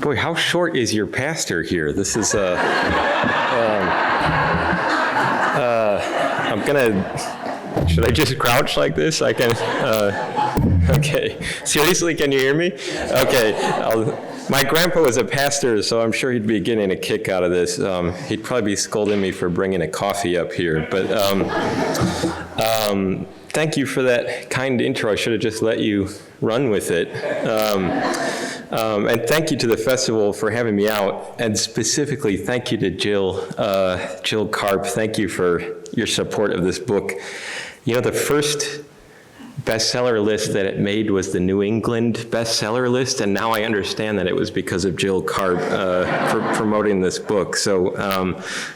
Boy, how short is your pastor here? This is I'm gonna, should I just crouch like this? I can, okay. Seriously, can you hear me? Okay, my grandpa was a pastor, so I'm sure he'd be getting a kick out of this. He'd probably be scolding me for bringing a coffee up here, but thank you for that kind intro. I should have just let you run with it. And thank you to the festival for having me out, and specifically thank you to Jill Karp. Thank you for your support of this book. You know, the first bestseller list that it made was the New England bestseller list, and now I understand that it was because of Jill Karp for promoting this book. So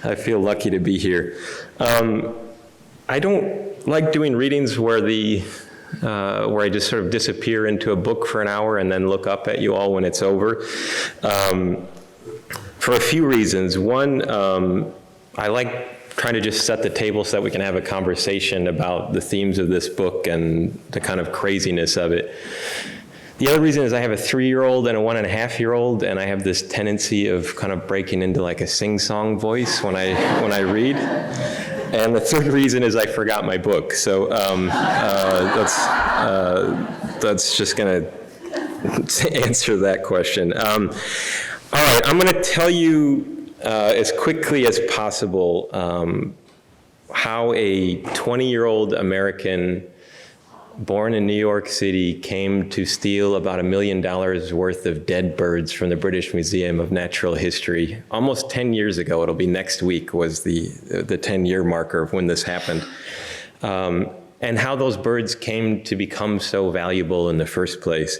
I feel lucky to be here. I don't like doing readings where I just sort of disappear into a book for an hour and then look up at you all when it's over, for a few reasons. One, I like trying to just set the table so that we can have a conversation about the themes of this book and the kind of craziness of it. The other reason is I have a 3-year-old and a 1.5-year-old, and I have this tendency of kind of breaking into like a sing-song voice when I read. And the third reason is I forgot my book. So that's just going to answer that question. All right, I'm going to tell you as quickly as possible how a 20-year-old American born in New York City came to steal about $1 million worth of dead birds from the British Museum of Natural History. Almost 10 years ago, it'll be next week, was the 10-year marker of when this happened. And how those birds came to become so valuable in the first place.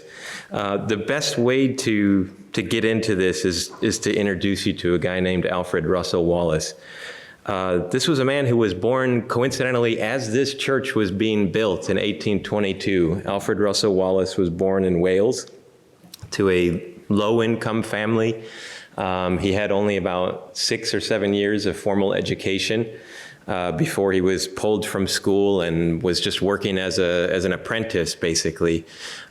The best way to get into this is to introduce you to a guy named Alfred Russel Wallace. This was a man who was born coincidentally as this church was being built in 1822. Alfred Russel Wallace was born in Wales to a low-income family. He had only about 6 or 7 years of formal education before he was pulled from school and was just working as an apprentice, basically.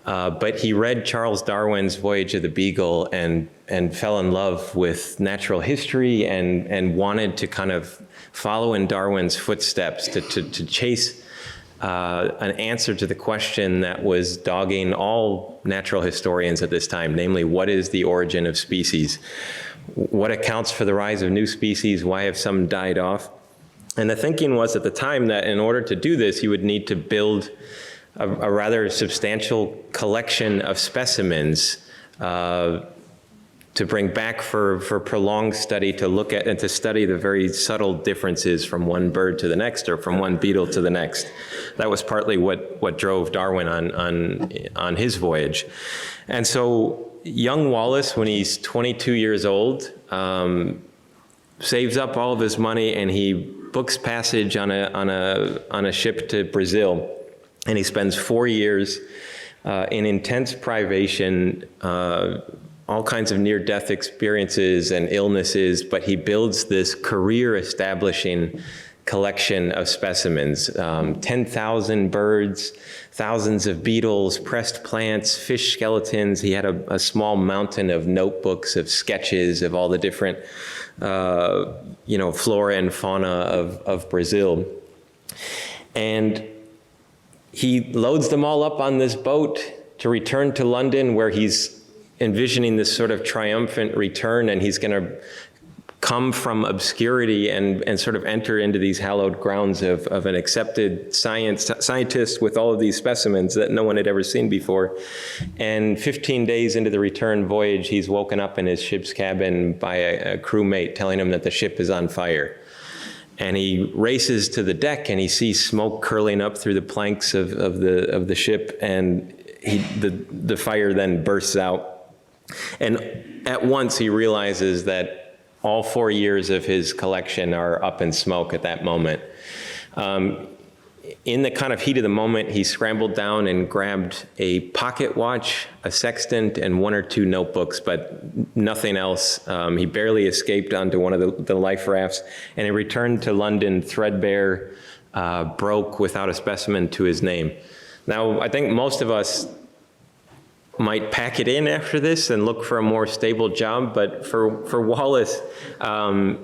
But he read Charles Darwin's Voyage of the Beagle and fell in love with natural history and wanted to kind of follow in Darwin's footsteps to chase an answer to the question that was dogging all natural historians at this time, namely, what is the origin of species? What accounts for the rise of new species? Why have some died off? And the thinking was at the time that in order to do this, you would need to build a rather substantial collection of specimens to bring back for prolonged study, to look at and to study the very subtle differences from one bird to the next or from one beetle to the next. That was partly what drove Darwin on his voyage. And so young Wallace, when he's 22 years old, saves up all of his money and he books passage on a ship to Brazil, and he spends 4 years in intense privation, all kinds of near-death experiences and illnesses, but he builds this career-establishing collection of specimens, 10,000 birds, thousands of beetles, pressed plants, fish skeletons. He had a small mountain of notebooks, of sketches of all the different flora and fauna of Brazil. And he loads them all up on this boat to return to London, where he's envisioning this sort of triumphant return, and he's going to come from obscurity and sort of enter into these hallowed grounds of an accepted scientist with all of these specimens that no one had ever seen before. And 15 days into the return voyage, he's woken up in his ship's cabin by a crewmate telling him that the ship is on fire. And he races to the deck and he sees smoke curling up through the planks of the ship, and the fire then bursts out. And at once he realizes that all 4 years of his collection are up in smoke at that moment. In the kind of heat of the moment, he scrambled down and grabbed a pocket watch, a sextant, and 1 or 2 notebooks, but nothing else. He barely escaped onto one of the life rafts, and he returned to London threadbare, broke, without a specimen to his name. Now, I think most of us might pack it in after this and look for a more stable job. But for Wallace,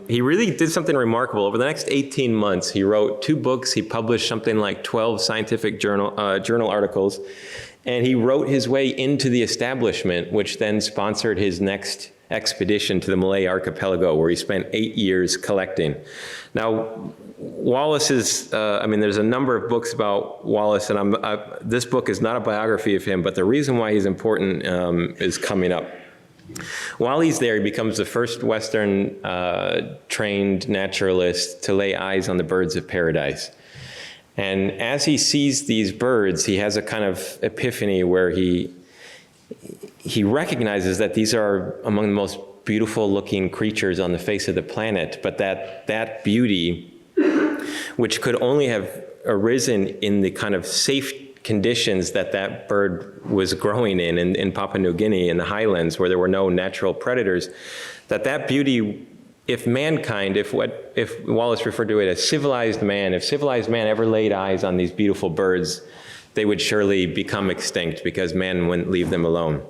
he really did something remarkable. Over the next 18 months, he wrote 2 books. He published something like 12 scientific journal articles. And he wrote his way into the establishment, which then sponsored his next expedition to the Malay Archipelago, where he spent 8 years collecting. Now, Wallace is, there's a number of books about Wallace, and this book is not a biography of him, but the reason why he's important is coming up. While he's there, he becomes the first Western trained naturalist to lay eyes on the birds of paradise. And as he sees these birds, he has a kind of epiphany where he recognizes that these are among the most beautiful looking creatures on the face of the planet, but that beauty, which could only have arisen in the kind of safe conditions that bird was growing in Papua New Guinea, in the highlands, where there were no natural predators, that beauty, if Wallace referred to it as civilized man, if civilized man ever laid eyes on these beautiful birds, they would surely become extinct because man wouldn't leave them alone.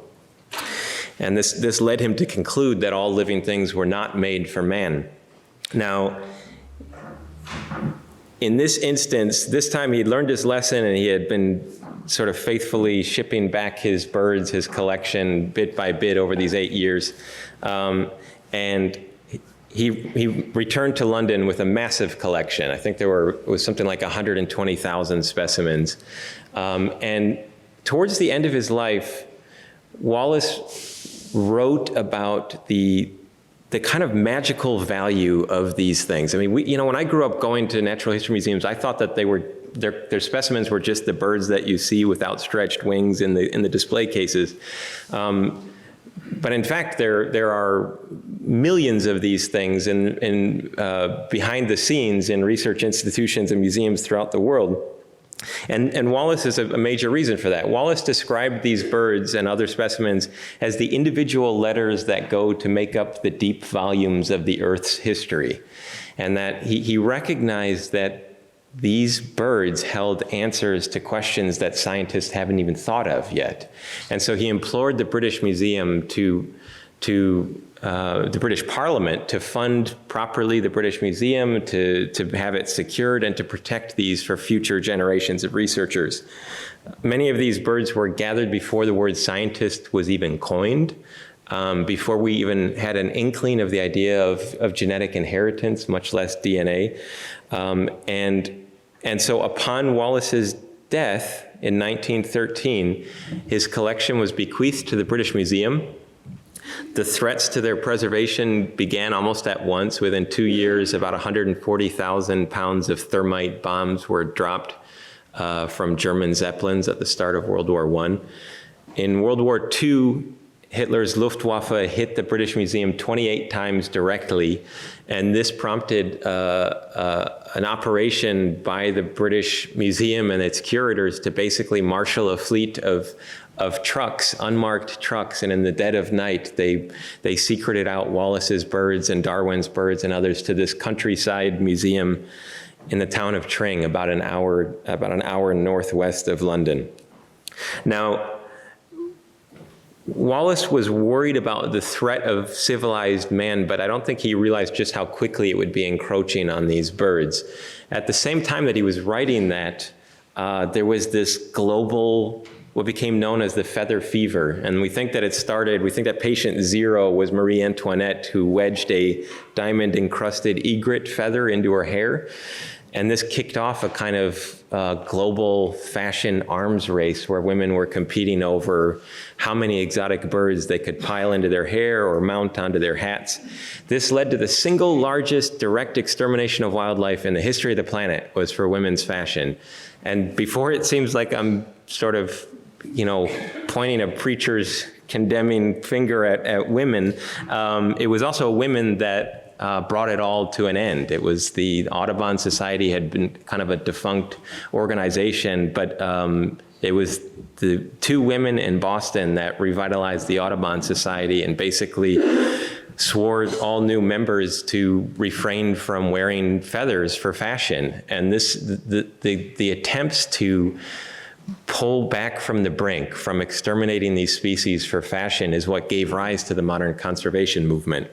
And this led him to conclude that all living things were not made for man. Now, in this instance, this time he had learned his lesson, and he had been sort of faithfully shipping back his birds, his collection, bit by bit over these 8 years. And he returned to London with a massive collection. I think it was something like 120,000 specimens. And towards the end of his life, Wallace wrote about the kind of magical value of these things. I mean, when I grew up going to natural history museums, I thought that their specimens were just the birds that you see with outstretched wings in the display cases. But in fact, there are millions of these things behind the scenes in research institutions and museums throughout the world. And Wallace is a major reason for that. Wallace described these birds and other specimens as the individual letters that go to make up the deep volumes of the Earth's history. And that he recognized that these birds held answers to questions that scientists haven't even thought of yet. And so he implored the British Museum the British Parliament to fund properly the British Museum, to have it secured, and to protect these for future generations of researchers. Many of these birds were gathered before the word scientist was even coined, before we even had an inkling of the idea of genetic inheritance, much less DNA. And so upon Wallace's death in 1913, his collection was bequeathed to the British Museum. The threats to their preservation began almost at once. Within 2 years, about 140,000 pounds of thermite bombs were dropped from German Zeppelins at the start of World War I. In World War II, Hitler's Luftwaffe hit the British Museum 28 times directly, and this prompted an operation by the British Museum and its curators to basically marshal a fleet of trucks, unmarked trucks, and in the dead of night, they secreted out Wallace's birds and Darwin's birds and others to this countryside museum in the town of Tring, about an hour northwest of London. Now, Wallace was worried about the threat of civilized man, but I don't think he realized just how quickly it would be encroaching on these birds. At the same time that he was writing that, there was this global, what became known as the feather fever. And we think that patient zero was Marie Antoinette, who wedged a diamond-encrusted egret feather into her hair. And this kicked off a kind of global fashion arms race where women were competing over how many exotic birds they could pile into their hair or mount onto their hats. This led to the single largest direct extermination of wildlife in the history of the planet, was for women's fashion. And before it seems like I'm sort of, pointing a preacher's condemning finger at women, it was also women that brought it all to an end. It was the Audubon Society had been kind of a defunct organization, but it was the two women in Boston that revitalized the Audubon Society and basically swore all new members to refrain from wearing feathers for fashion. And the attempts to pull back from the brink, from exterminating these species for fashion, is what gave rise to the modern conservation movement.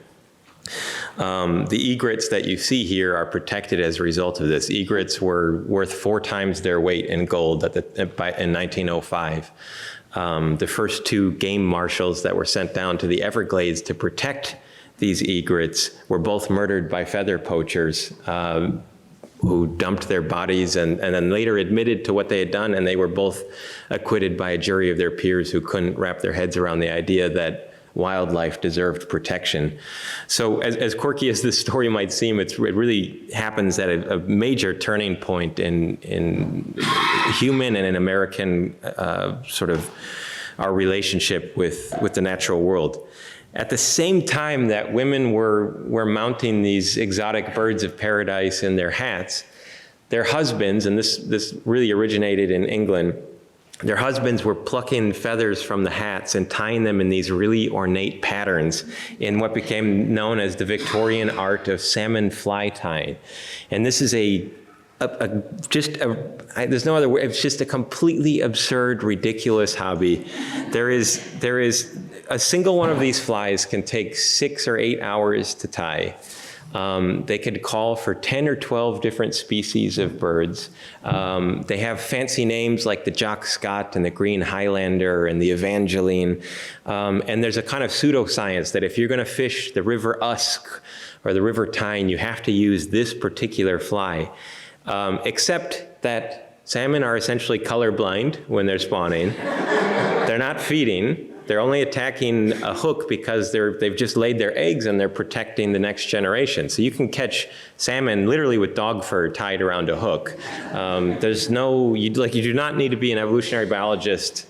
The egrets that you see here are protected as a result of this. Egrets were worth 4 times their weight in gold in 1905. The first 2 game marshals that were sent down to the Everglades to protect these egrets were both murdered by feather poachers who dumped their bodies and then later admitted to what they had done, and they were both acquitted by a jury of their peers who couldn't wrap their heads around the idea that wildlife deserved protection. So as quirky as this story might seem, it really happens at a major turning point in human and in American sort of our relationship with the natural world. At the same time that women were mounting these exotic birds of paradise in their hats, their husbands, and this really originated in England, their husbands were plucking feathers from the hats and tying them in these really ornate patterns in what became known as the Victorian art of salmon fly tying. And this is there's no other word, it's just a completely absurd, ridiculous hobby. There is a single one of these flies can take 6 or 8 hours to tie. They could call for 10 or 12 different species of birds. They have fancy names like the Jock Scott and the Green Highlander and the Evangeline. And there's a kind of pseudoscience that if you're going to fish the River Usk or the River Tyne, you have to use this particular fly. Except that salmon are essentially colorblind when they're spawning. They're not feeding. They're only attacking a hook because they've just laid their eggs and they're protecting the next generation. So you can catch salmon literally with dog fur tied around a hook. You do not need to be an evolutionary biologist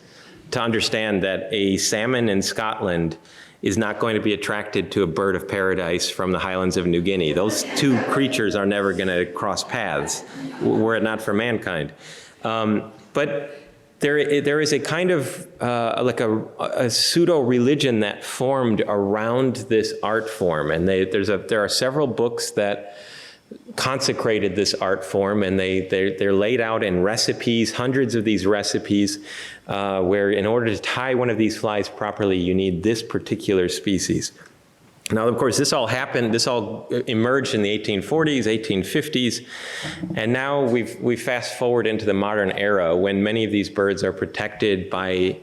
to understand that a salmon in Scotland is not going to be attracted to a bird of paradise from the highlands of New Guinea. Those 2 creatures are never going to cross paths were it not for mankind. But there is a kind of a pseudo-religion that formed around this art form, and there are several books that consecrated this art form, and they're laid out in recipes, hundreds of these recipes, where in order to tie one of these flies properly, you need this particular species. Now, of course, this all emerged in the 1840s, 1850s, and now we fast forward into the modern era when many of these birds are protected by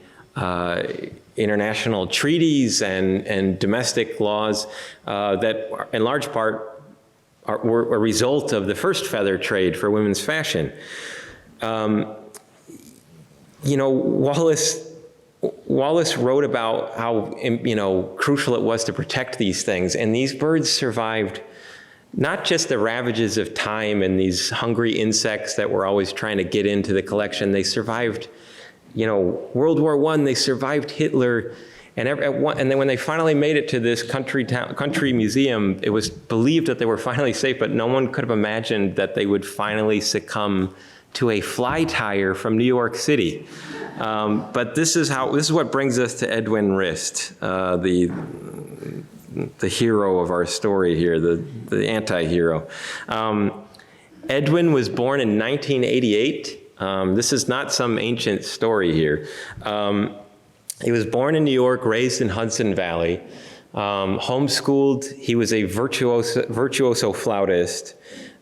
international treaties and domestic laws that, in large part, were a result of the first feather trade for women's fashion. Wallace wrote about how crucial it was to protect these things, and these birds survived not just the ravages of time and these hungry insects that were always trying to get into the collection. They survived, World War I. They survived Hitler, and then when they finally made it to this country museum, it was believed that they were finally safe, but no one could have imagined that they would finally succumb to a fly tyer from New York City. But this is what brings us to Edwin Rist, the hero of our story here, the anti-hero. Edwin was born in 1988. This is not some ancient story here. He was born in New York, raised in Hudson Valley, homeschooled. He was a virtuoso flautist.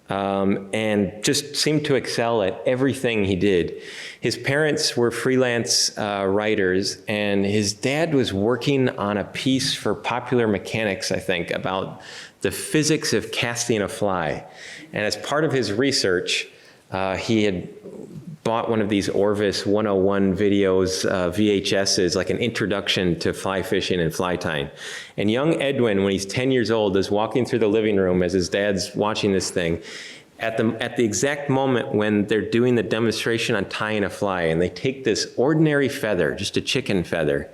And just seemed to excel at everything he did. His parents were freelance writers, and his dad was working on a piece for Popular Mechanics, I think, about the physics of casting a fly. And as part of his research, he had bought one of these Orvis 101 videos, VHSs, like an introduction to fly fishing and fly tying. And young Edwin, when he's 10 years old, is walking through the living room as his dad's watching this thing. At the exact moment when they're doing the demonstration on tying a fly, and they take this ordinary feather, just a chicken feather,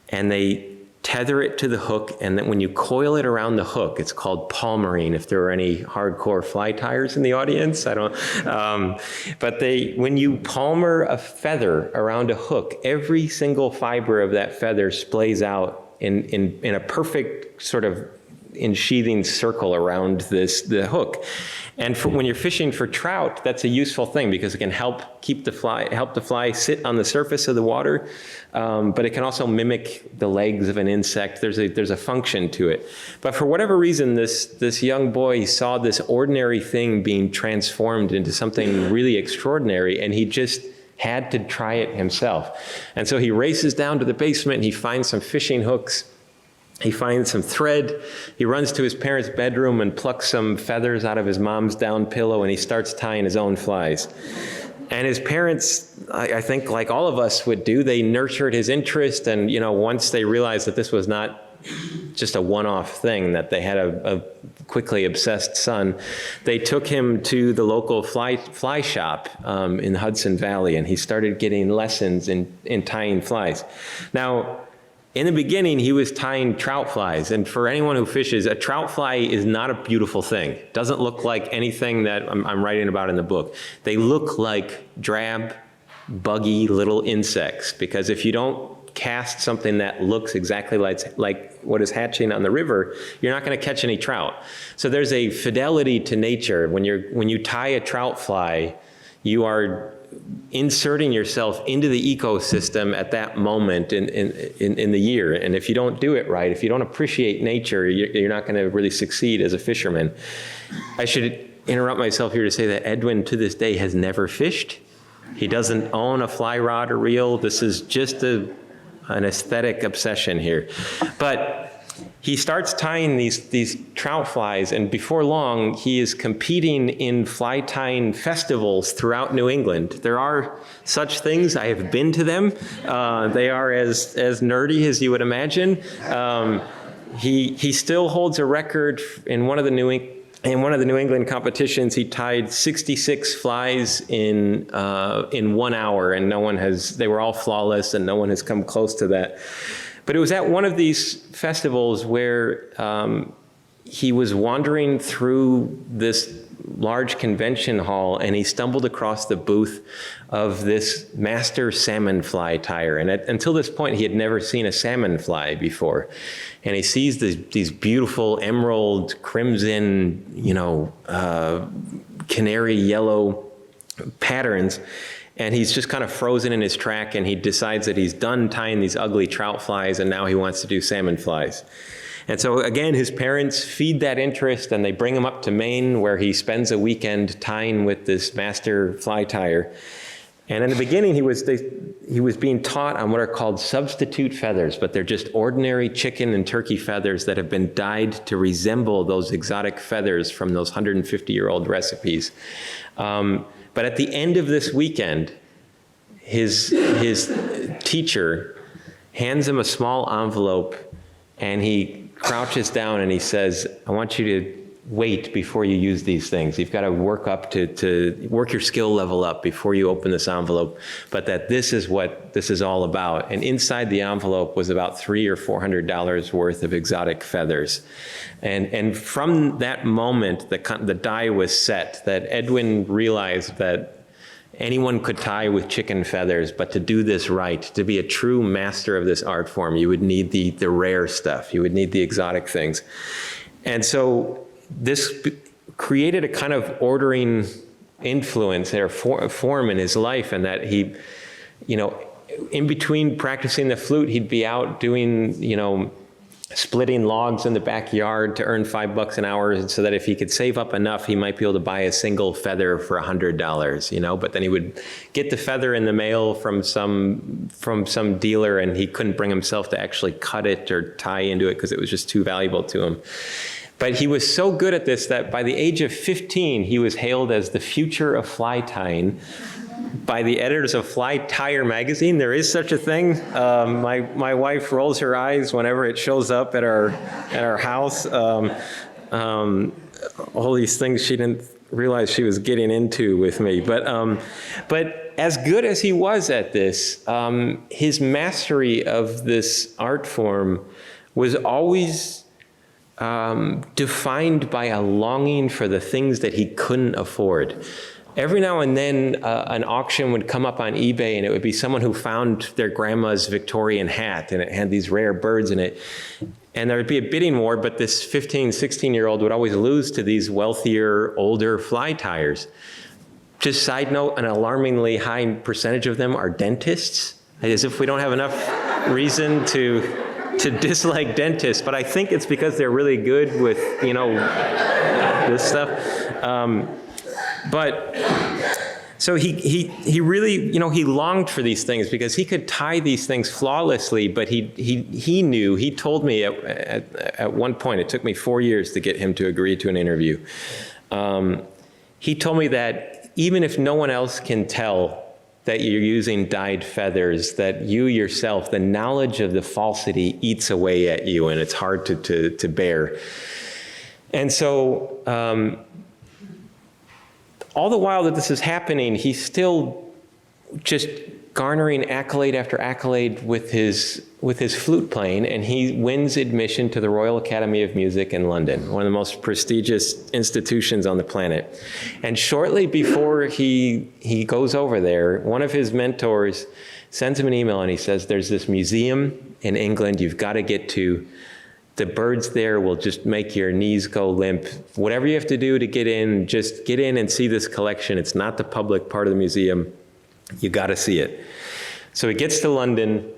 and they tether it to the hook, and then when you coil it around the hook, it's called palmerine, if there are any hardcore fly tyers in the audience, I don't, but when you palmer a feather around a hook, every single fiber of that feather splays out in a perfect sort of ensheathing circle around the hook. And when you're fishing for trout, that's a useful thing because it can help the fly sit on the surface of the water, but it can also mimic the legs of an insect. There's a function to it. But for whatever reason, this young boy saw this ordinary thing being transformed into something really extraordinary, and he just had to try it himself. And so he races down to the basement, and he finds some fishing hooks. He finds some thread. He runs to his parents' bedroom and plucks some feathers out of his mom's down pillow, and he starts tying his own flies. And his parents, I think like all of us would do, they nurtured his interest. And, once they realized that this was not just a one-off thing, that they had a quickly obsessed son, they took him to the local fly shop in the Hudson Valley, and he started getting lessons in tying flies. Now, in the beginning, he was tying trout flies, and for anyone who fishes, a trout fly is not a beautiful thing. It doesn't look like anything that I'm writing about in the book. They look like drab, buggy little insects, because if you don't cast something that looks exactly like what is hatching on the river, you're not going to catch any trout. So there's a fidelity to nature. When you tie a trout fly, you are inserting yourself into the ecosystem at that moment in the year. And if you don't do it right, if you don't appreciate nature, you're not going to really succeed as a fisherman. I should interrupt myself here to say that Edwin, to this day, has never fished. He doesn't own a fly rod or reel. This is just an aesthetic obsession here. But he starts tying these trout flies, and before long, he is competing in fly tying festivals throughout New England. There are such things. I have been to them. They are as nerdy as you would imagine. He still holds a record in one of the New England competitions. He tied 66 flies in 1 hour, and they were all flawless, and no one has come close to that. But it was at one of these festivals where he was wandering through this large convention hall, and he stumbled across the booth of this master salmon fly tyer. And until this point, he had never seen a salmon fly before. And he sees these beautiful emerald, crimson, canary yellow patterns. And he's just kind of frozen in his track, and he decides that he's done tying these ugly trout flies, and now he wants to do salmon flies. And so again, his parents feed that interest, and they bring him up to Maine, where he spends a weekend tying with this master fly tyer. And in the beginning, he was being taught on what are called substitute feathers, but they're just ordinary chicken and turkey feathers that have been dyed to resemble those exotic feathers from those 150-year-old recipes. But at the end of this weekend, his teacher hands him a small envelope, and he crouches down and he says, "I want you to wait before you use these things. You've got to work up to work your skill level up before you open this envelope, but that this is what this is all about." And inside the envelope was about $300 or $400 worth of exotic feathers. And from that moment, the die was set, that Edwin realized that anyone could tie with chicken feathers, but to do this right, to be a true master of this art form, you would need the rare stuff. You would need the exotic things. And so this created a kind of ordering influence or form in his life, and that he, in between practicing the flute, he'd be out doing, splitting logs in the backyard to earn $5 an hour, so that if he could save up enough, he might be able to buy a single feather for $100, but then he would get the feather in the mail from some dealer, and he couldn't bring himself to actually cut it or tie into it because it was just too valuable to him. But he was so good at this that by the age of 15, he was hailed as the future of fly tying by the editors of Fly Tyer magazine. There is such a thing. My wife rolls her eyes whenever it shows up at our house. All these things she didn't realize she was getting into with me. But as good as he was at this, his mastery of this art form was always defined by a longing for the things that he couldn't afford. Every now and then, an auction would come up on eBay, and it would be someone who found their grandma's Victorian hat, and it had these rare birds in it. And there would be a bidding war, but this 15, 16-year-old would always lose to these wealthier, older fly tyers. Just side note, an alarmingly high percentage of them are dentists, as if we don't have enough reason to dislike dentists. But I think it's because they're really good with, this stuff. So he really, he longed for these things because he could tie these things flawlessly, but he knew, he told me at one point, it took me 4 years to get him to agree to an interview. He told me that even if no one else can tell that you're using dyed feathers, that you yourself, the knowledge of the falsity eats away at you and it's hard to bear. And so, all the while that this is happening, he's still just garnering accolade after accolade with his flute playing, and he wins admission to the Royal Academy of Music in London, one of the most prestigious institutions on the planet. And shortly before he goes over there, one of his mentors sends him an email and he says, there's this museum in England you've got to get to. The birds there will just make your knees go limp. Whatever you have to do to get in, just get in and see this collection. It's not the public part of the museum. You got to see it. So he gets to London,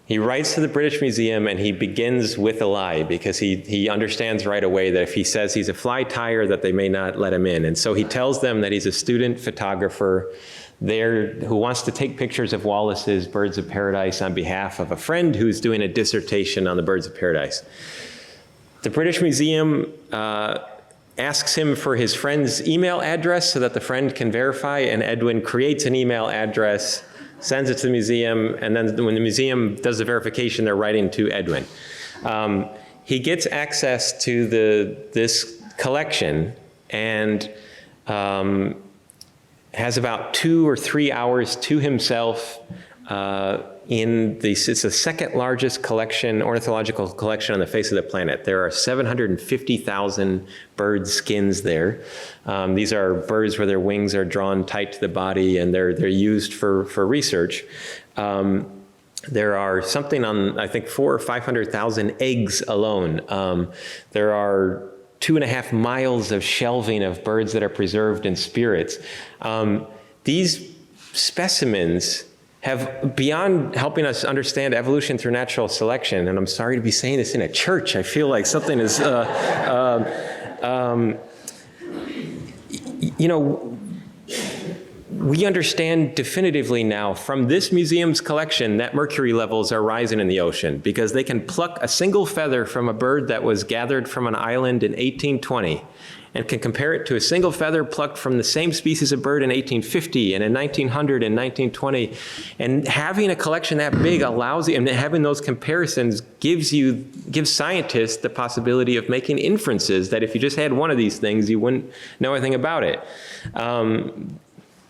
he writes to the British Museum, and he begins with a lie because he understands right away that if he says he's a fly tyer, that they may not let him in. And so he tells them that he's a student photographer there who wants to take pictures of Wallace's Birds of Paradise on behalf of a friend who's doing a dissertation on the Birds of Paradise. The British Museum asks him for his friend's email address so that the friend can verify, and Edwin creates an email address, sends it to the museum, and then when the museum does the verification, they're writing to Edwin. He gets access to this collection and has about 2 or 3 hours to himself it's the second largest ornithological collection on the face of the planet. There are 750,000 bird skins there. These are birds where their wings are drawn tight to the body, and they're used for research. There are something on, I think, 400,000 or 500,000 eggs alone. There are 2.5 miles of shelving of birds that are preserved in spirits. These specimens have, beyond helping us understand evolution through natural selection, and I'm sorry to be saying this in a church, I feel like something is, we understand definitively now from this museum's collection that mercury levels are rising in the ocean because they can pluck a single feather from a bird that was gathered from an island in 1820 and can compare it to a single feather plucked from the same species of bird in 1850 and in 1900 and 1920. And having a collection that big allows you, and having those comparisons gives scientists the possibility of making inferences that if you just had one of these things, you wouldn't know anything about it.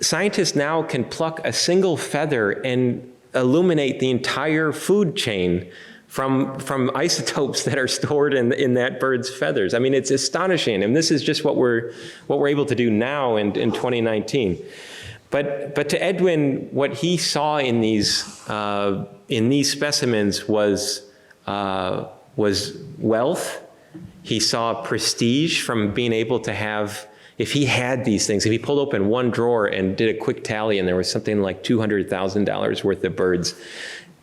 Scientists now can pluck a single feather and illuminate the entire food chain from isotopes that are stored in that bird's feathers. I mean, it's astonishing, and this is just what we're able to do now in 2019. But to Edwin, what he saw in these specimens was wealth. He saw prestige from being able to have. If he had these things, if he pulled open one drawer and did a quick tally and there was something like $200,000 worth of birds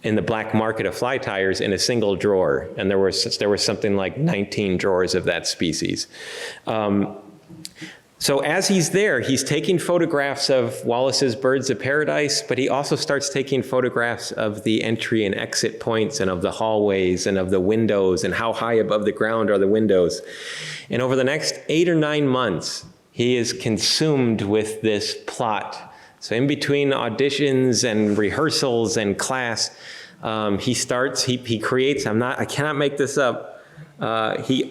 in the black market of fly tyers in a single drawer, and there was something like 19 drawers of that species. So as he's there, he's taking photographs of Wallace's Birds of Paradise, but he also starts taking photographs of the entry and exit points and of the hallways and of the windows and how high above the ground are the windows. And over the next 8 or 9 months, he is consumed with this plot. So in between auditions and rehearsals and class, he creates, I cannot make this up. He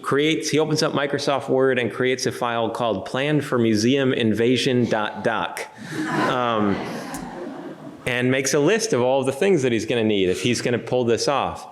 opens up Microsoft Word and creates a file called planformuseuminvasion.doc. And makes a list of all the things that he's going to need if he's going to pull this off.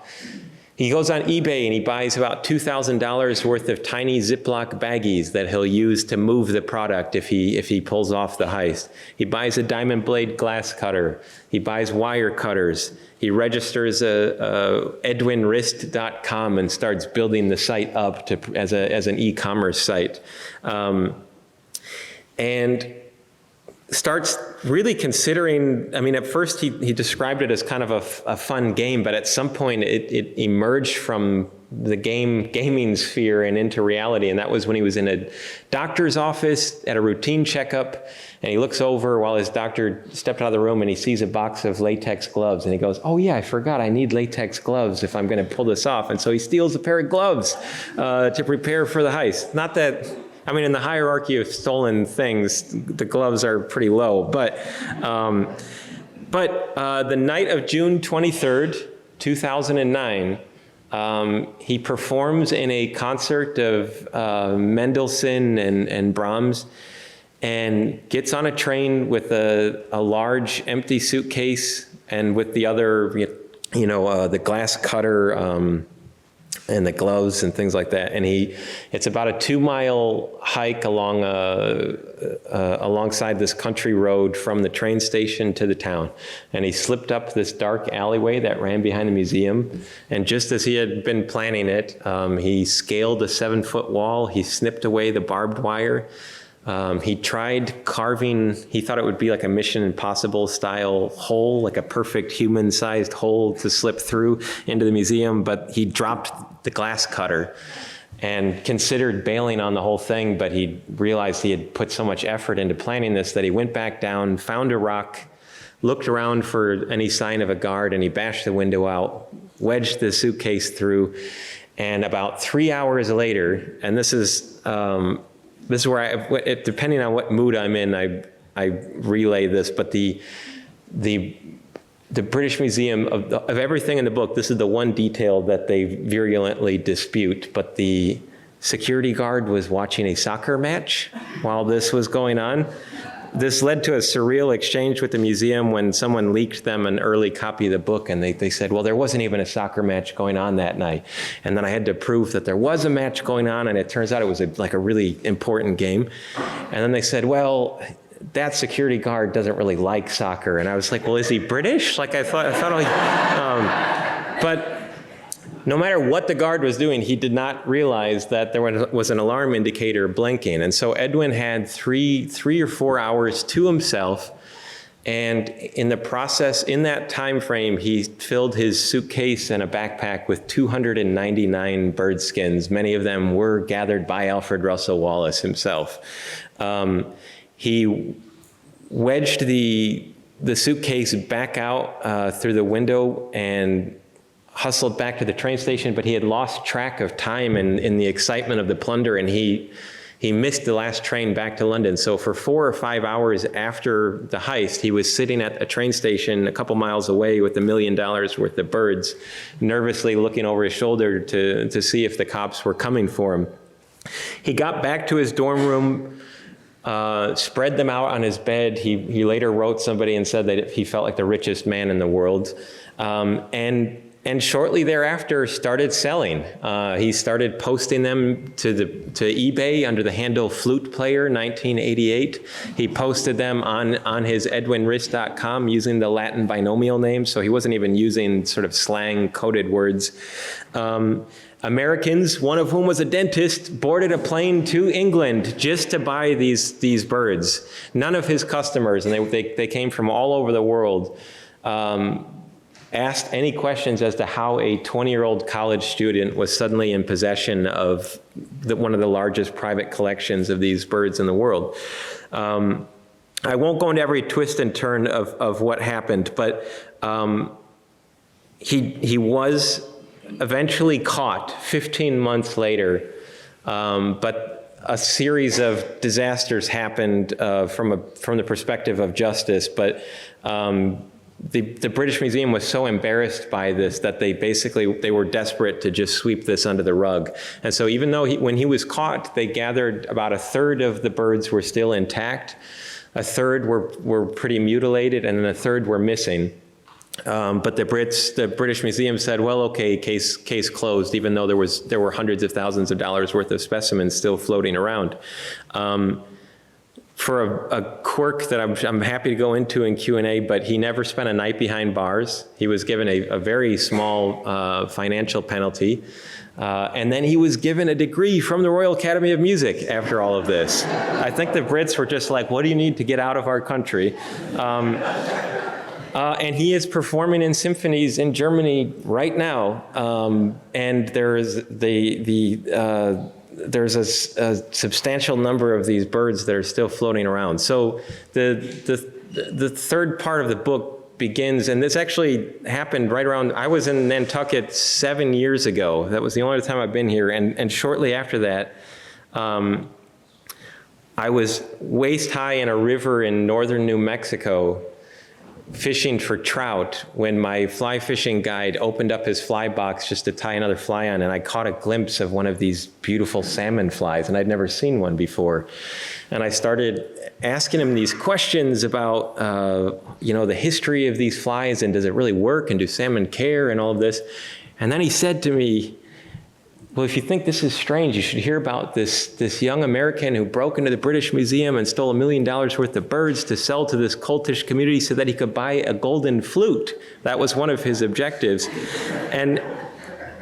He goes on eBay and he buys about $2,000 worth of tiny Ziploc baggies that he'll use to move the product if he pulls off the heist. He buys a diamond blade glass cutter. He buys wire cutters. He registers edwinrist.com and starts building the site up as an e-commerce site. And starts really considering, I mean, at first he described it as kind of a fun game, but at some point it emerged from the gaming sphere and into reality. And that was when he was in a doctor's office at a routine checkup, and he looks over while his doctor stepped out of the room and he sees a box of latex gloves, and he goes, oh yeah, I forgot I need latex gloves if I'm gonna pull this off. And so he steals a pair of gloves to prepare for the heist. Not that, I mean, in the hierarchy of stolen things, the gloves are pretty low. But the night of June 23rd, 2009, he performs in a concert of Mendelssohn and Brahms, and gets on a train with a large empty suitcase and with the other, the glass cutter, and the gloves and things like that. And it's about a 2-mile hike alongside this country road from the train station to the town. And he slipped up this dark alleyway that ran behind the museum. And just as he had been planning it, he scaled a 7-foot wall. He snipped away the barbed wire. He tried carving, he thought it would be like a Mission Impossible style hole, like a perfect human-sized hole to slip through into the museum, but he dropped the glass cutter and considered bailing on the whole thing, but he realized he had put so much effort into planning this that he went back down, found a rock, looked around for any sign of a guard, and he bashed the window out, wedged the suitcase through, and about 3 hours later, and this is where depending on what mood I'm in, I relay this, but the British Museum, of everything in the book, this is the one detail that they virulently dispute, but the security guard was watching a soccer match while this was going on. This led to a surreal exchange with the museum when someone leaked them an early copy of the book, and they said, well, there wasn't even a soccer match going on that night. And then I had to prove that there was a match going on, and it turns out it was like a really important game. And then they said, well, that security guard doesn't really like soccer. And I was like, well, is he British? Like I thought but no matter what the guard was doing, he did not realize that there was an alarm indicator blinking. And so Edwin had three or 4 hours to himself. And in the process, in that time frame, he filled his suitcase and a backpack with 299 bird skins. Many of them were gathered by Alfred Russel Wallace himself. He wedged the suitcase back out through the window and hustled back to the train station, but he had lost track of time in the excitement of the plunder, and he missed the last train back to London. So for 4 or 5 hours after the heist, he was sitting at a train station a couple miles away with $1 million worth of birds, nervously looking over his shoulder to see if the cops were coming for him. He got back to his dorm room, spread them out on his bed. He later wrote somebody and said that he felt like the richest man in the world. And shortly thereafter started selling. He started posting them to eBay under the handle Flute Player 1988. He posted them on his edwinrist.com using the Latin binomial name, so he wasn't even using sort of slang coded words. Americans, one of whom was a dentist, boarded a plane to England just to buy these birds. None of his customers, and they came from all over the world, asked any questions as to how a 20-year-old college student was suddenly in possession of one of the largest private collections of these birds in the world. I won't go into every twist and turn of what happened, but he was eventually caught 15 months later, but a series of disasters happened from the perspective of justice, but the British Museum was so embarrassed by this that they were desperate to just sweep this under the rug. And so even though when he was caught, they gathered about a third of the birds were still intact, a third were pretty mutilated, and then a third were missing. But the British Museum said, well, okay, case closed, even though there were hundreds of thousands of dollars worth of specimens still floating around. For a quirk that I'm happy to go into in Q&A, but he never spent a night behind bars. He was given a very small financial penalty. And then he was given a degree from the Royal Academy of Music after all of this. I think the Brits were just like, what do you need to get out of our country? And he is performing in symphonies in Germany right now. And there's a substantial number of these birds that are still floating around. So the third part of the book begins, and this actually happened right around, I was in Nantucket 7 years ago. That was the only time I've been here. And shortly after that, I was waist high in a river in northern New Mexico fishing for trout when my fly fishing guide opened up his fly box just to tie another fly on, and I caught a glimpse of one of these beautiful salmon flies, and I'd never seen one before. And I started asking him these questions about, the history of these flies, and does it really work, and do salmon care, and all of this. And then he said to me, well, if you think this is strange, you should hear about this young American who broke into the British Museum and stole $1 million worth of birds to sell to this cultish community so that he could buy a golden flute. That was one of his objectives. And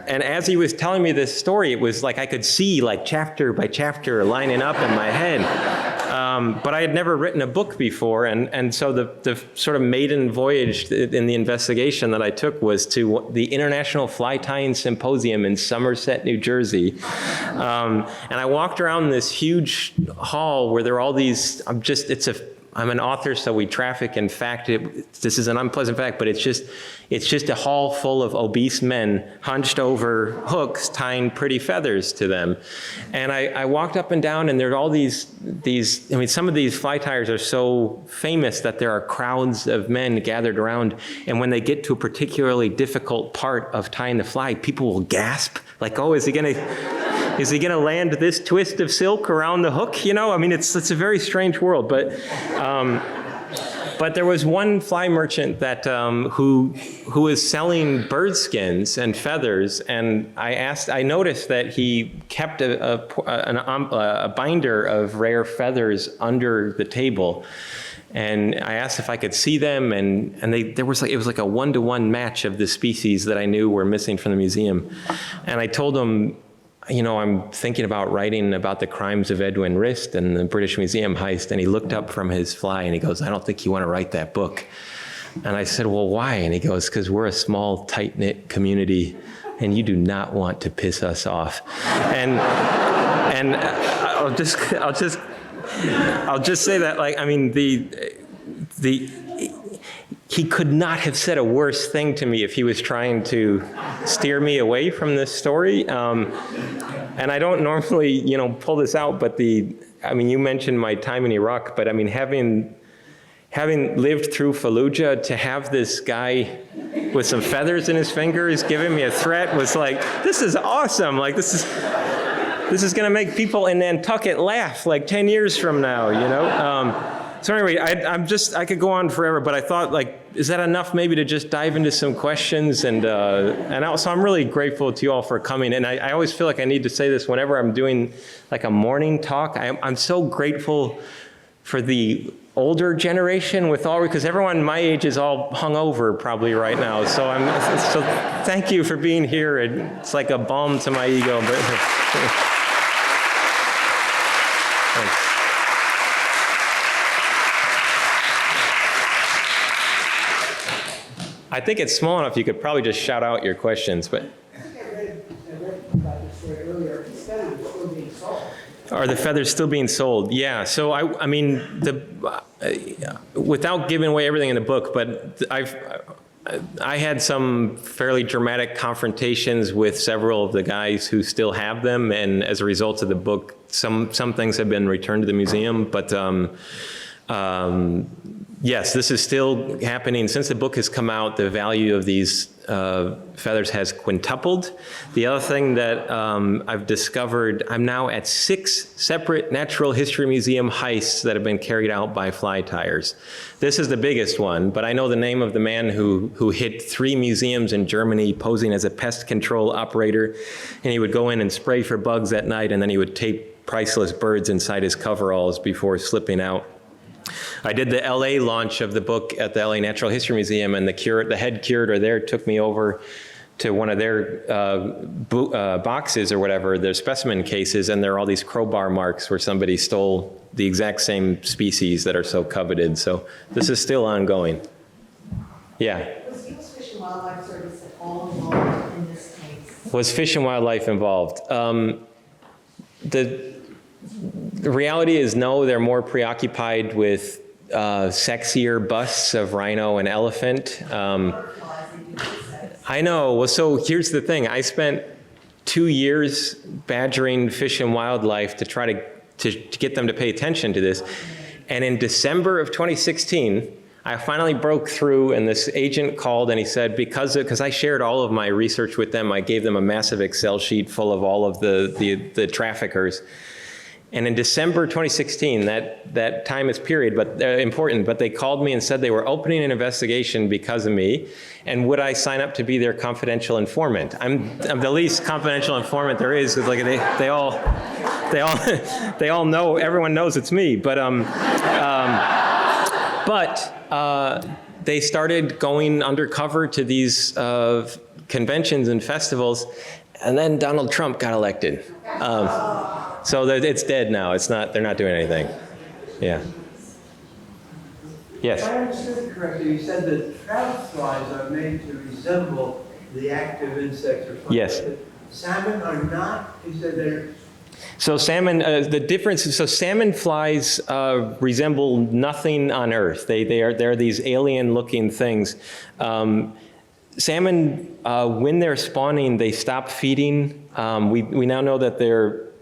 as he was telling me this story, it was like I could see like chapter by chapter lining up in my head. But I had never written a book before, and so the sort of maiden voyage in the investigation that I took was to the International Fly Tying Symposium in Somerset, New Jersey. And I walked around this huge hall where there are all these, I'm an author, so we traffic in fact. This is an unpleasant fact, but it's just a hall full of obese men hunched over hooks, tying pretty feathers to them. And I walked up and down, and there are all these. I mean, some of these fly tiers are so famous that there are crowds of men gathered around. And when they get to a particularly difficult part of tying the fly, people will gasp, like, "Oh, is he going to land this twist of silk around the hook?" I mean, it's a very strange world. But there was one fly merchant that who was selling bird skins and feathers, and I noticed that he kept a binder of rare feathers under the table. And I asked if I could see them, and it was like a 1-to-1 match of the species that I knew were missing from the museum. And I told him, I'm thinking about writing about the crimes of Edwin Rist and the British Museum heist. And he looked up from his fly and he goes, "I don't think you want to write that book." And I said, "Well, why?" And he goes, "Because we're a small, tight-knit community and you do not want to piss us off." And I'll just say that, he could not have said a worse thing to me if he was trying to steer me away from this story. And I don't normally, pull this out, but you mentioned my time in Iraq, but having lived through Fallujah, to have this guy with some feathers in his fingers giving me a threat was like, this is awesome. Like, this is going to make people in Nantucket laugh like 10 years from now, So anyway, I could go on forever, but I thought, is that enough maybe to just dive into some questions? And also I'm really grateful to you all for coming. And I always feel like I need to say this whenever I'm doing like a morning talk. I'm so grateful for the older generation because everyone my age is all hungover probably right now. So so thank you for being here. It's like a balm to my ego. But thanks. I think it's small enough you could probably just shout out your questions, but. I think I read about this story earlier. It's still being sold. Are the feathers still being sold? Yeah. So without giving away everything in the book, but I had some fairly dramatic confrontations with several of the guys who still have them, and as a result of the book, some things have been returned to the museum, but Yes, this is still happening. Since the book has come out, the value of these feathers has quintupled. The other thing that I've discovered, I'm now at 6 separate natural history museum heists that have been carried out by fly tyers. This is the biggest one, but I know the name of the man who hit 3 museums in Germany posing as a pest control operator, and he would go in and spray for bugs at night, and then he would tape priceless birds inside his coveralls before slipping out. I did the LA launch of the book at the LA Natural History Museum, and the head curator there took me over to one of their boxes or whatever, their specimen cases, and there are all these crowbar marks where somebody stole the exact same species that are so coveted. So this is still ongoing. Yeah. Was U.S. Fish and Wildlife Service at all involved in this case? Was Fish and Wildlife involved? The reality is no, they're more preoccupied with sexier busts of rhino and elephant. I know. Well, so here's the thing. I spent 2 years badgering Fish and Wildlife to try to get them to pay attention to this. And in December of 2016, I finally broke through, and this agent called and he said, because I shared all of my research with them, I gave them a massive Excel sheet full of all of the traffickers. And in December 2016, that time is period, but important, but they called me and said they were opening an investigation because of me, and would I sign up to be their confidential informant? I'm the least confidential informant there is, because like they all know, everyone knows it's me, but they started going undercover to these conventions and festivals, and then Donald Trump got elected. So it's dead now. It's not. They're not doing anything. Yeah. Yes. If I understood it correctly, you said that trout flies are made to resemble the active insects or flies. Yes. Salmon are not. You said they're. So salmon. The difference is, so salmon flies resemble nothing on Earth. They're these alien-looking things. Salmon, when they're spawning, they stop feeding. We now know that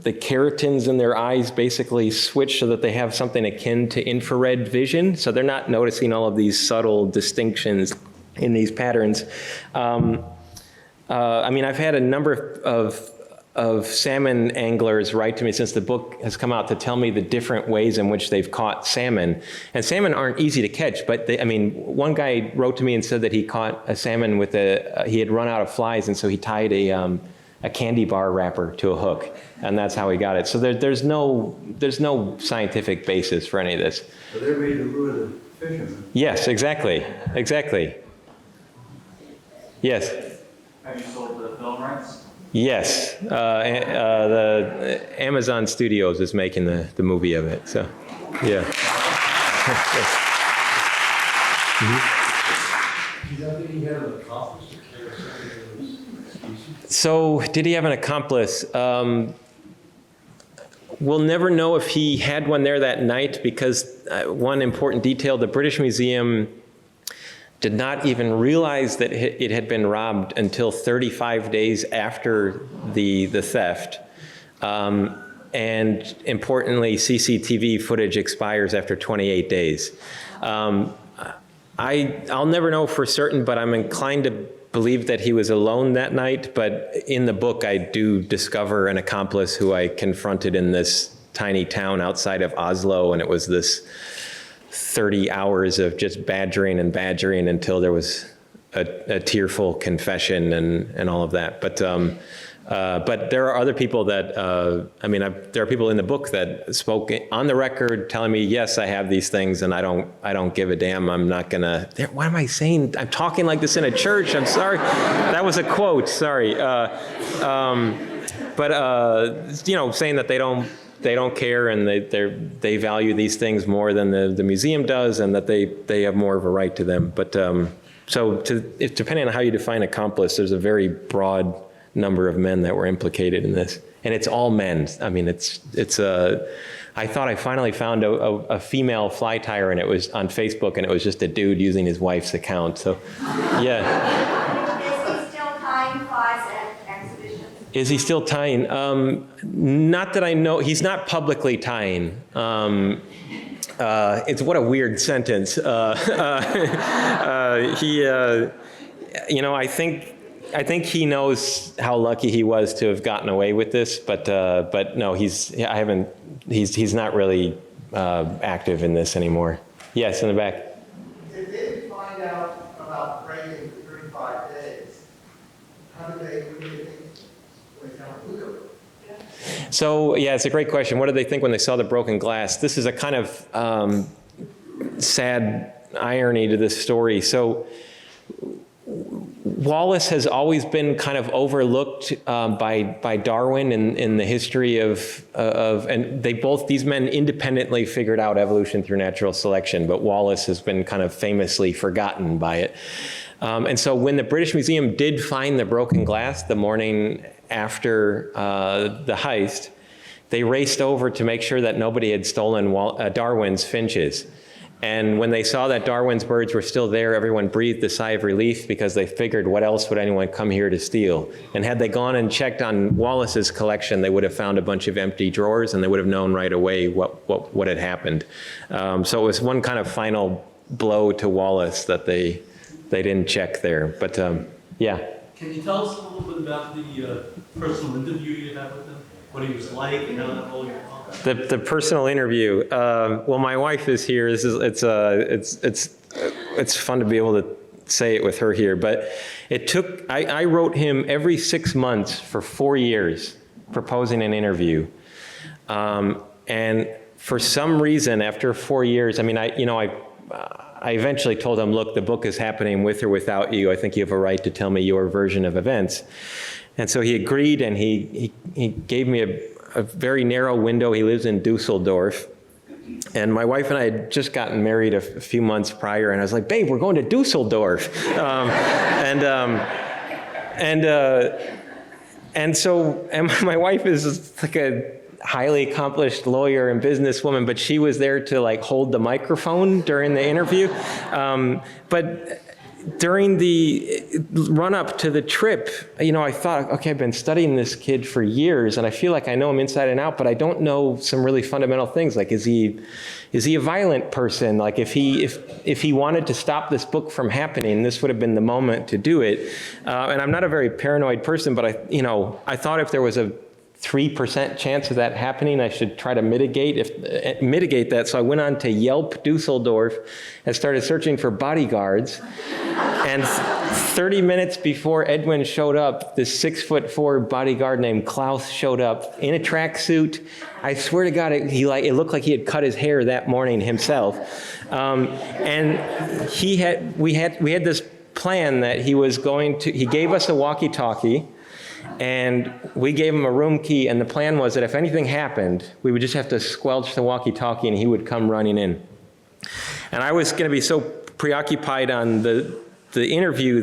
the keratins in their eyes basically switch so that they have something akin to infrared vision. So they're not noticing all of these subtle distinctions in these patterns. I mean, I've had a number of salmon anglers write to me since the book has come out to tell me the different ways in which they've caught salmon. And salmon aren't easy to catch, but one guy wrote to me and said that he caught a salmon with he had run out of flies, and so he tied a candy bar wrapper to a hook, and that's how he got it. So there's no scientific basis for any of this. So they're made to lure the fishermen. Yes, exactly. Yes. Have you sold the film rights? Yes, the Amazon Studios is making the movie of it, so, yeah. So, did he have an accomplice? We'll never know if he had one there that night, because one important detail, the British Museum did not even realize that it had been robbed until 35 days after the theft. And importantly, CCTV footage expires after 28 days. I'll never know for certain, but I'm inclined to believe that he was alone that night. But in the book, I do discover an accomplice who I confronted in this tiny town outside of Oslo, and it was this 30 hours of just badgering until there was a tearful confession and all of that. But there are other people that, there are people in the book that spoke on the record telling me, yes, I have these things and I don't give a damn. I'm not gonna, what am I saying? I'm talking like this in a church. I'm sorry. That was a quote, sorry. Saying that they don't care, and they value these things more than the museum does, and that they have more of a right to them. But depending on how you define accomplice, there's a very broad number of men that were implicated in this, and it's all men. I mean, I thought I finally found a female fly tyer, and it was on Facebook, and it was just a dude using his wife's account. So, yeah. Is he still tying flies at exhibitions? Is he still tying? Not that I know. He's not publicly tying. It's what a weird sentence. I think he knows how lucky he was to have gotten away with this, but no, he's not really active in this anymore. Yes, in the back. If they didn't find out about breaking for 35 days, how did they, what do you think, when they found Pluto? So, yeah, it's a great question. What did they think when they saw the broken glass? This is a kind of sad irony to this story. So, Wallace has always been kind of overlooked by Darwin in the history of and these men independently figured out evolution through natural selection, but Wallace has been kind of famously forgotten by it. And so when the British Museum did find the broken glass the morning after the heist, they raced over to make sure that nobody had stolen Darwin's finches. And when they saw that Darwin's birds were still there, everyone breathed a sigh of relief because they figured, what else would anyone come here to steal? And had they gone and checked on Wallace's collection, they would have found a bunch of empty drawers, and they would have known right away what had happened. So it was one kind of final blow to Wallace that they didn't check there. But yeah. Can you tell us a little bit about the personal interview you had with him? What he was like and how that all came about? The personal interview. Well, my wife is here. It's fun to be able to say it with her here. But I wrote him every 6 months for 4 years, proposing an interview. And for some reason, after 4 years, I mean, I eventually told him, look, the book is happening with or without you. I think you have a right to tell me your version of events. And so he agreed, and he gave me a very narrow window. He lives in Dusseldorf. And my wife and I had just gotten married a few months prior, and I was like, babe, we're going to Dusseldorf. And my wife is like a highly accomplished lawyer and businesswoman, but she was there to like hold the microphone during the interview. But during the run-up to the trip, I thought, okay, I've been studying this kid for years, and I feel like I know him inside and out, but I don't know some really fundamental things. Like, is he a violent person? Like, if he wanted to stop this book from happening, this would have been the moment to do it. And I'm not a very paranoid person, but I thought if there was a 3% chance of that happening, I should try to mitigate that. So I went on to Yelp Dusseldorf and started searching for bodyguards. And 30 minutes before Edwin showed up, this 6'4" bodyguard named Klaus showed up in a tracksuit. I swear to God, it looked like he had cut his hair that morning himself. And we had this plan that he gave us a walkie-talkie, and we gave him a room key, and the plan was that if anything happened, we would just have to squelch the walkie-talkie and he would come running in. And I was going to be so preoccupied on the interview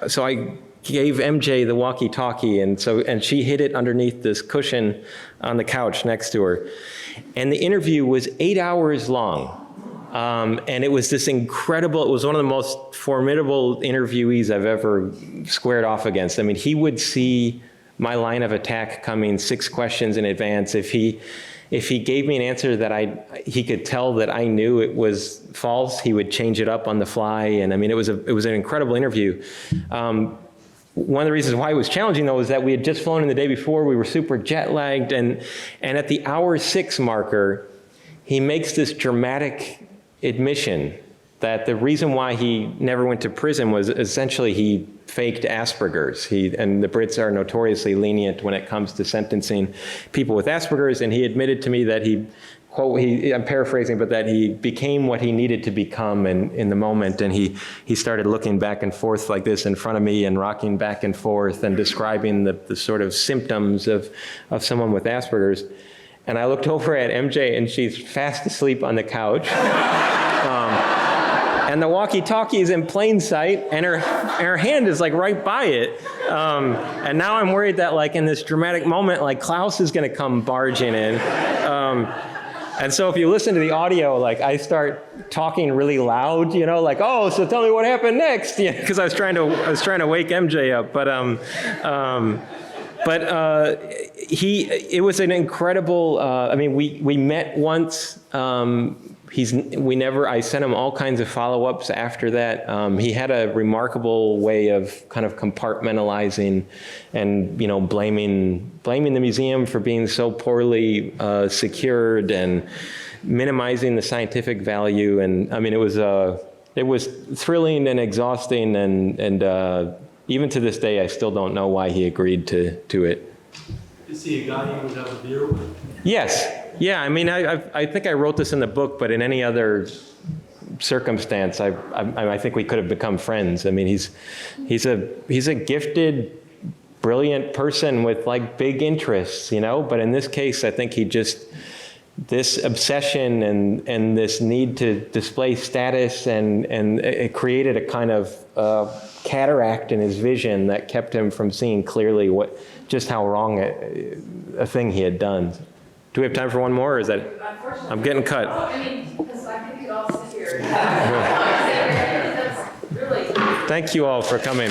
so I gave MJ the walkie-talkie, and she hid it underneath this cushion on the couch next to her. And the interview was 8 hours long. And it was this incredible, it was one of the most formidable interviewees I've ever squared off against. I mean, he would see my line of attack coming 6 questions in advance. If he gave me an answer that he could tell that I knew it was false, he would change it up on the fly. And I mean, it was an incredible interview. One of the reasons why it was challenging, though, is that we had just flown in the day before. We were super jet lagged. And at the hour 6 marker, he makes this dramatic admission that the reason why he never went to prison was essentially he faked Asperger's. And the Brits are notoriously lenient when it comes to sentencing people with Asperger's, and he admitted to me that I'm paraphrasing, but that he became what he needed to become in the moment, and he started looking back and forth like this in front of me and rocking back and forth and describing the sort of symptoms of someone with Asperger's. And I looked over at MJ, and she's fast asleep on the couch. And the walkie-talkie is in plain sight, and her hand is like right by it. And now I'm worried that like in this dramatic moment, like Klaus is going to come barging in. And so if you listen to the audio, like I start talking really loud, like, oh, so tell me what happened next, because I was trying to wake MJ up. But But it was an incredible, I mean, we met once. I sent him all kinds of follow-ups after that. He had a remarkable way of kind of compartmentalizing and, blaming the museum for being so poorly secured and minimizing the scientific value. And I mean, it was thrilling and exhausting, and even to this day, I still don't know why he agreed to it. Is he a guy you would have a beer with? Yes. Yeah. I mean, I think I wrote this in the book, but in any other circumstance, I think we could have become friends. I mean, he's a gifted, brilliant person with like big interests, But in this case, I think this obsession and this need to display status and it created a kind of cataract in his vision that kept him from seeing clearly just how wrong a thing he had done. Do we have time for one more, or is that? Unfortunately. I'm getting cut. Oh, I mean, because I think we could all sit here. That's really. Thank you all for coming.